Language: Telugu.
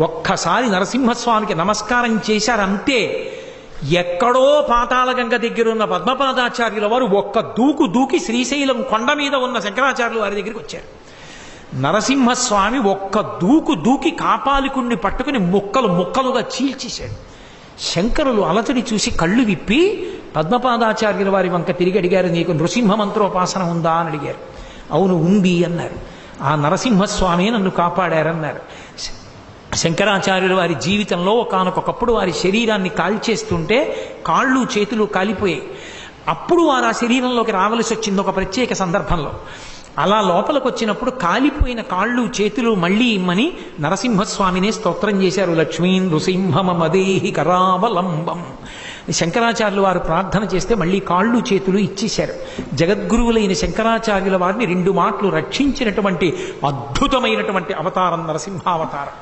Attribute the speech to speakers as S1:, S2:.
S1: ఒక్కసారి నరసింహస్వామికి నమస్కారం చేశారంతే. ఎక్కడో పాతాళగంగ దగ్గరున్న పద్మపాదాచార్యుల వారు ఒక్క దూకు దూకి శ్రీశైలం కొండ మీద ఉన్న శంకరాచార్యుల వారి దగ్గరికి వచ్చారు. నరసింహస్వామి ఒక్క దూకు దూకి కాపాలికుణ్ణి పట్టుకుని ముక్కలు ముక్కలుగా చీల్చేశాడు. శంకరులు అలచడి చూసి కళ్ళు విప్పి పద్మపాదాచార్యుల వారి వంక తిరిగి అడిగారు, నీకు నృసింహ మంత్రోపాసన ఉందా అని అడిగారు. అవును ఉంది అన్నారు. ఆ నరసింహస్వామి నన్ను కాపాడారన్నారు. శంకరాచార్యుల వారి జీవితంలో ఒకానొకప్పుడు వారి శరీరాన్ని కాల్చేస్తుంటే కాళ్ళు చేతులు కాలిపోయాయి. అప్పుడు వారు ఆ శరీరంలోకి రావలసి వచ్చింది ఒక ప్రత్యేక సందర్భంలో. అలా లోపలికి వచ్చినప్పుడు కాలిపోయిన కాళ్ళు చేతులు మళ్ళీ ఇమ్మని నరసింహస్వామినే స్తోత్రం చేశారు. లక్ష్మీ నృసింహమదేహి కరావలంబం. శంకరాచార్యుల వారు ప్రార్థన చేస్తే మళ్ళీ కాళ్ళు చేతులు ఇచ్చేశారు. జగద్గురువులైన శంకరాచార్యుల వారిని 2 మాటలు రక్షించినటువంటి అద్భుతమైనటువంటి అవతారం నరసింహావతారం.